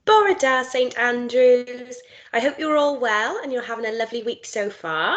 Bore da, St Andrews. I hope you're all well and you're having a lovely week so far.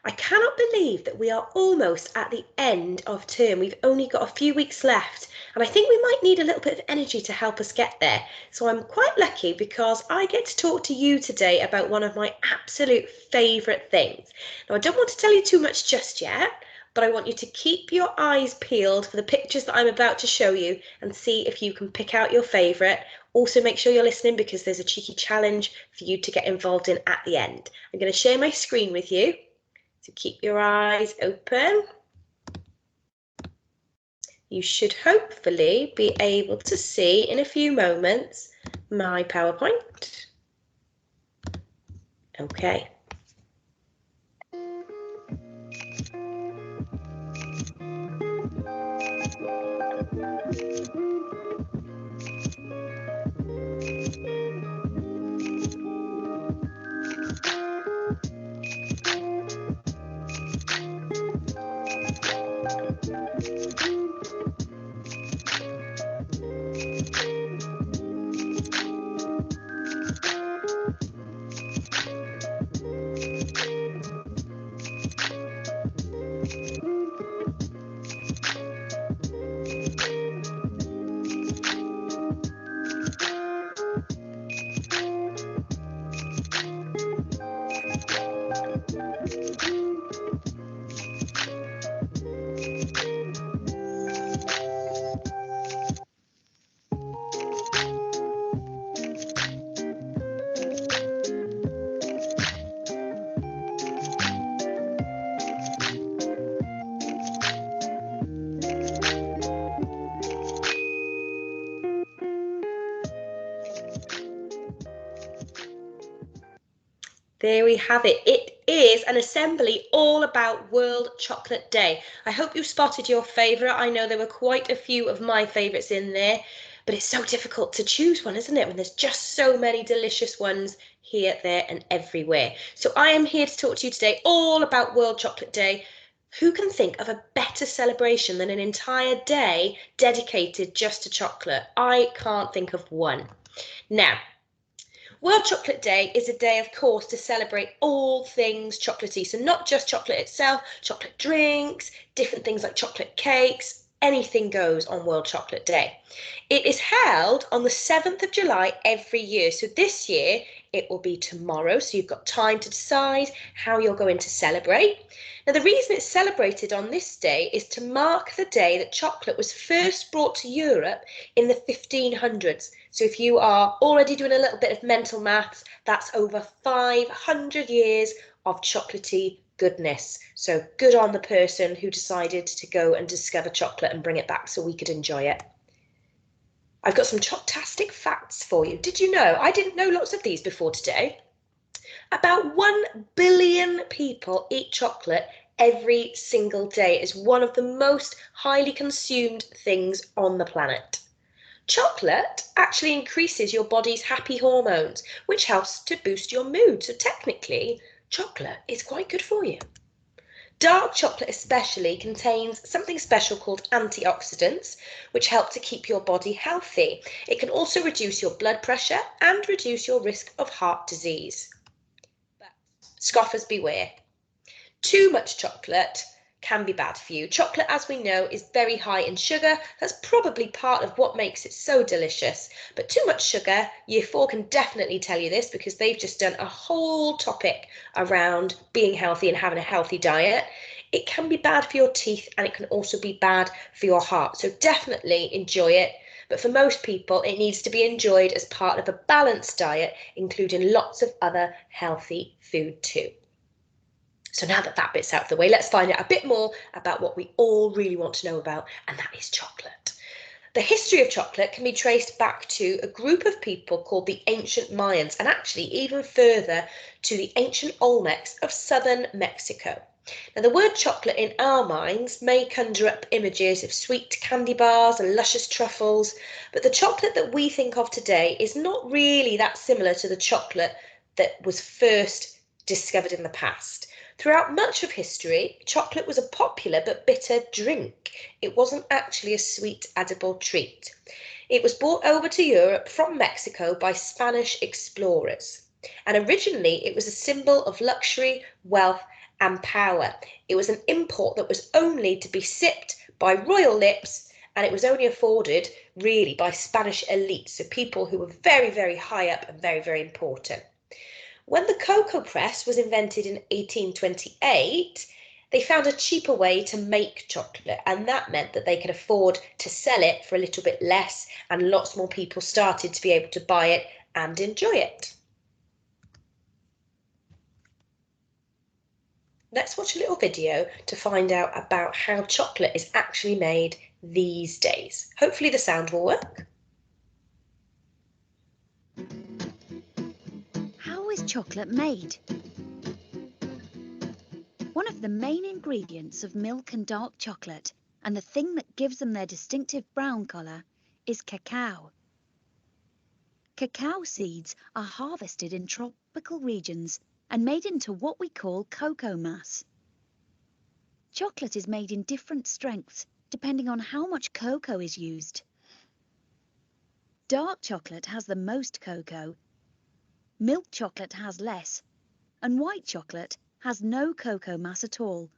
I cannot believe that we are almost at the end of term. We've only got a few weeks left and I think we might need a little bit of energy to help us get there. So I'm quite lucky because I get to talk to you today about one of my absolute favourite things. Now I don't want to tell you too much just yet, but I want you to keep your eyes peeled for the pictures that I'm about to show you and see if you can pick out your favourite. Also make sure you're listening because there's a cheeky challenge for you to get involved in at the end. I'm going to share my screen with you, so keep your eyes open. You should hopefully be able to see in a few moments my PowerPoint. Okay. There we have it. It is an assembly all about World Chocolate Day. I hope you spotted your favourite. I know there were quite a few of my favourites in there, but it's so difficult to choose one, isn't it, when there's just so many delicious ones here, there and everywhere. So I am here to talk to you today all about World Chocolate Day. Who can think of a better celebration than an entire day dedicated just to chocolate? I can't think of one. Now, World Chocolate Day is a day, of course, to celebrate all things chocolatey. So not just chocolate itself, chocolate drinks, different things like chocolate cakes, anything goes on World Chocolate Day. It is held on the 7th of July every year. So this year it will be tomorrow. So you've got time to decide how you're going to celebrate. Now, the reason it's celebrated on this day is to mark the day that chocolate was first brought to Europe in the 1500s. So if you are already doing a little bit of mental maths, that's over 500 years of chocolatey goodness. So good on the person who decided to go and discover chocolate and bring it back so we could enjoy it. I've got some chocotastic facts for you. Did you know? I didn't know lots of these before today. About 1 billion people eat chocolate every single day. It's one of the most highly consumed things on the planet. Chocolate actually increases your body's happy hormones, which helps to boost your mood. So technically, chocolate is quite good for you. Dark chocolate especially contains something special called antioxidants, which help to keep your body healthy. It can also reduce your blood pressure and reduce your risk of heart disease. But scoffers beware. Too much chocolate can be bad for you. Chocolate, as we know, is very high in sugar. That's probably part of what makes it so delicious. But too much sugar, Year 4 can definitely tell you this because they've just done a whole topic around being healthy and having a healthy diet. It can be bad for your teeth and it can also be bad for your heart. So definitely enjoy it. But for most people, it needs to be enjoyed as part of a balanced diet, including lots of other healthy food too. So now that that bit's out of the way, let's find out a bit more about what we all really want to know about, and that is chocolate. The history of chocolate can be traced back to a group of people called the ancient Mayans, and actually even further to the ancient Olmecs of southern Mexico. Now, the word chocolate in our minds may conjure up images of sweet candy bars and luscious truffles, but the chocolate that we think of today is not really that similar to the chocolate that was first discovered in the past. Throughout much of history, chocolate was a popular but bitter drink. It wasn't actually a sweet, edible treat. It was brought over to Europe from Mexico by Spanish explorers. And originally it was a symbol of luxury, wealth, and power. It was an import that was only to be sipped by royal lips, and it was only afforded really by Spanish elites, so people who were very, very high up and very, very important. When the cocoa press was invented in 1828, they found a cheaper way to make chocolate, and that meant that they could afford to sell it for a little bit less, and lots more people started to be able to buy it and enjoy it. Let's watch a little video to find out about how chocolate is actually made these days. Hopefully the sound will work. How is chocolate made? One of the main ingredients of milk and dark chocolate, and the thing that gives them their distinctive brown colour, is cacao. Cacao seeds are harvested in tropical regions and made into what we call cocoa mass. Chocolate is made in different strengths depending on how much cocoa is used. Dark chocolate has the most cocoa, milk chocolate has less, and white chocolate has no cocoa mass at all,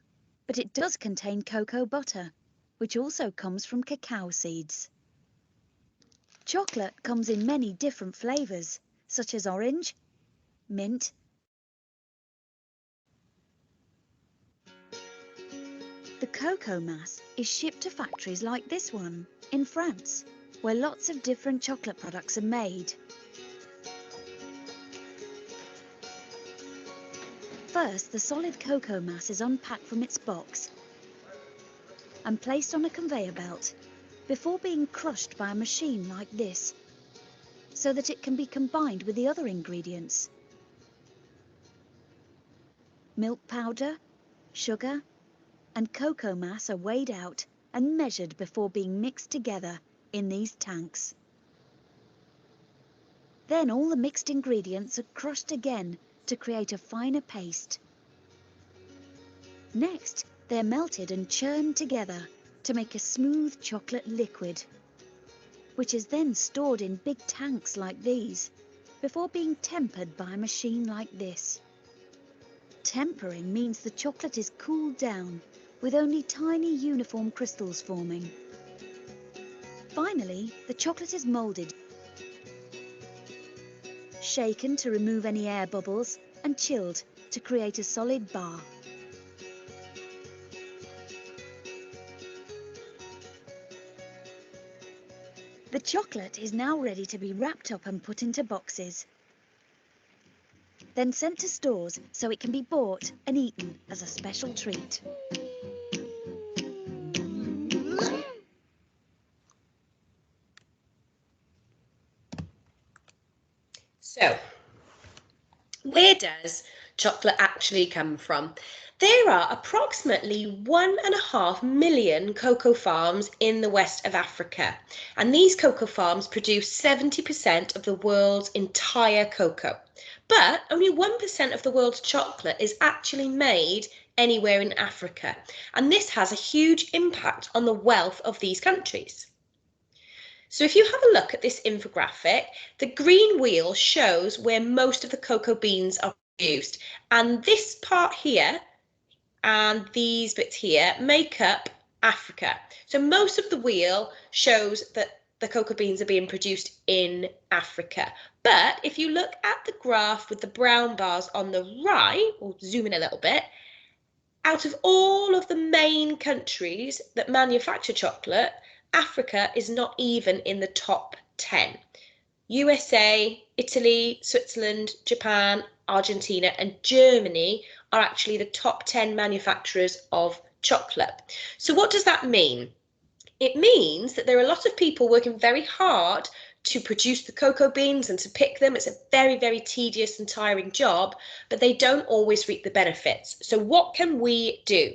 but it does contain cocoa butter, which also comes from cacao seeds. Chocolate comes in many different flavours, such as orange, mint, the cocoa mass is shipped to factories like this one in France, where lots of different chocolate products are made. First, the solid cocoa mass is unpacked from its box and placed on a conveyor belt before being crushed by a machine like this, so that it can be combined with the other ingredients. Milk powder, sugar, and cocoa mass are weighed out and measured before being mixed together in these tanks. Then all the mixed ingredients are crushed again to create a finer paste. Next, they're melted and churned together to make a smooth chocolate liquid, which is then stored in big tanks like these, before being tempered by a machine like this. Tempering means the chocolate is cooled down, with only tiny uniform crystals forming. Finally, the chocolate is moulded, shaken to remove any air bubbles, and chilled to create a solid bar. The chocolate is now ready to be wrapped up and put into boxes, then sent to stores so it can be bought and eaten as a special treat. So, where does chocolate actually come from? There are approximately 1.5 million cocoa farms in the west of Africa, and these cocoa farms produce 70% of the world's entire cocoa. But only 1% of the world's chocolate is actually made anywhere in Africa, and this has a huge impact on the wealth of these countries. So if you have a look at this infographic, the green wheel shows where most of the cocoa beans are produced, and this part here and these bits here make up Africa. So most of the wheel shows that the cocoa beans are being produced in Africa. But if you look at the graph with the brown bars on the right, we'll zoom in a little bit, out of all of the main countries that manufacture chocolate, Africa is not even in the top 10. USA, Italy, Switzerland, Japan, Argentina, and Germany are actually the top 10 manufacturers of chocolate. So what does that mean? It means that there are a lot of people working very hard to produce the cocoa beans and to pick them. It's a very, very tedious and tiring job, but they don't always reap the benefits. So what can we do?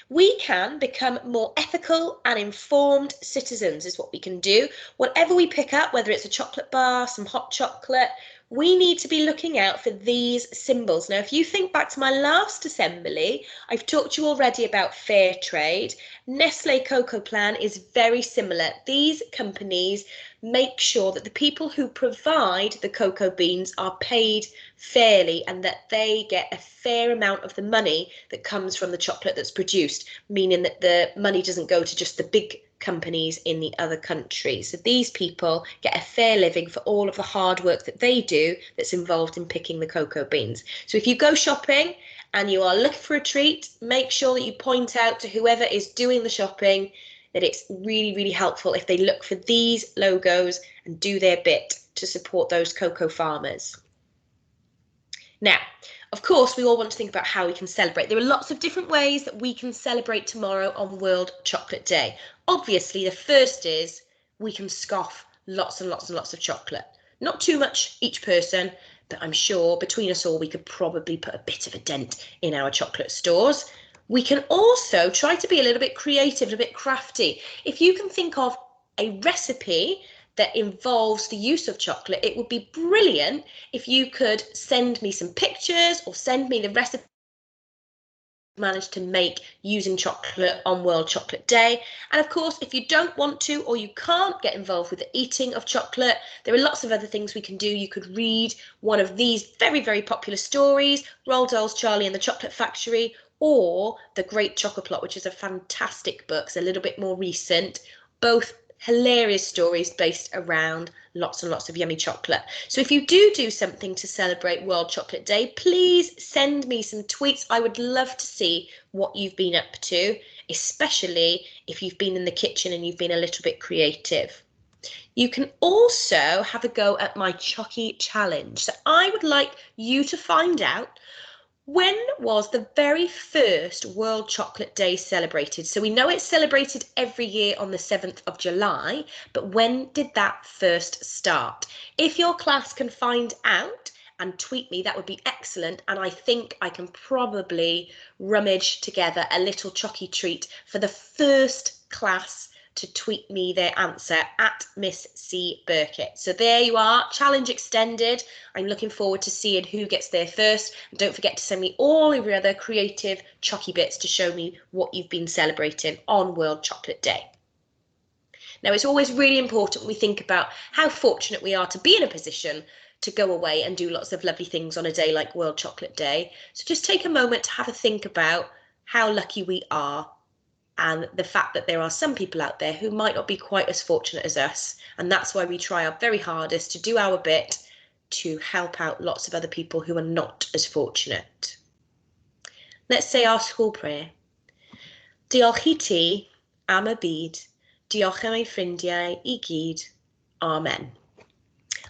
We can become more ethical and informed citizens is what we can do. Whatever we pick up, whether it's a chocolate bar, some hot chocolate, we need to be looking out for these symbols. Now, if you think back to my last assembly, I've talked to you already about fair trade. Nestle Cocoa Plan is very similar. These companies make sure that the people who provide the cocoa beans are paid fairly and that they get a fair amount of the money that comes from the chocolate that's produced, meaning that the money doesn't go to just the big companies in the other countries. So these people get a fair living for all of the hard work that they do that's involved in picking the cocoa beans. So if you go shopping and you are looking for a treat, make sure that you point out to whoever is doing the shopping that it's really, really helpful if they look for these logos and do their bit to support those cocoa farmers. Now, of course, we all want to think about how we can celebrate. There are lots of different ways that we can celebrate tomorrow on World Chocolate Day. Obviously, the first is we can scoff lots and lots and lots of chocolate. Not too much each person, but I'm sure between us all we could probably put a bit of a dent in our chocolate stores. We can also try to be a little bit creative, a bit crafty. If you can think of a recipe that involves the use of chocolate, it would be brilliant if you could send me some pictures or send me the recipe you managed to make using chocolate on World Chocolate Day. And of course, if you don't want to or you can't get involved with the eating of chocolate, there are lots of other things we can do. You could read one of these very, very popular stories, Roald Dahl's Charlie and the Chocolate Factory, or The Great Chocoplot, which is a fantastic book. It's a little bit more recent, both hilarious stories based around lots and lots of yummy chocolate. So if you do something to celebrate World Chocolate Day, please send me some tweets. I would love to see what you've been up to, especially if you've been in the kitchen and you've been a little bit creative. You can also have a go at my Chocky Challenge. So I would like you to find out, when was the very first World Chocolate Day celebrated? So we know it's celebrated every year on the 7th of July, but when did that first start? If your class can find out and tweet me, that would be excellent. And I think I can probably rummage together a little Chocky treat for the first class to tweet me their answer at Miss C. Burkett. So there you are, challenge extended. I'm looking forward to seeing who gets there first. And don't forget to send me all of your other creative chocky bits to show me what you've been celebrating on World Chocolate Day. Now, it's always really important we think about how fortunate we are to be in a position to go away and do lots of lovely things on a day like World Chocolate Day. So just take a moment to have a think about how lucky we are, and the fact that there are some people out there who might not be quite as fortunate as us. And that's why we try our very hardest to do our bit to help out lots of other people who are not as fortunate. Let's say our school prayer. Diolch I ti am y byd. Diolch am ei ffrindiau I gyd. Amen.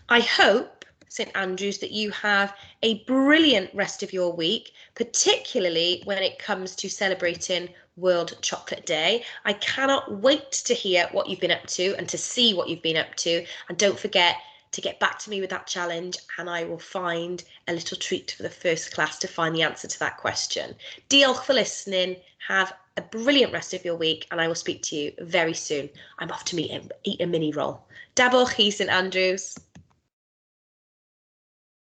I hope, St Andrews, that you have a brilliant rest of your week, particularly when it comes to celebrating World Chocolate Day. I cannot wait to hear what you've been up to and to see what you've been up to. And don't forget to get back to me with that challenge, and I will find a little treat for the first class to find the answer to that question. Diolch for listening. Have a brilliant rest of your week, and I will speak to you very soon. I'm off to eat a mini roll. Dabble chi, St Andrews.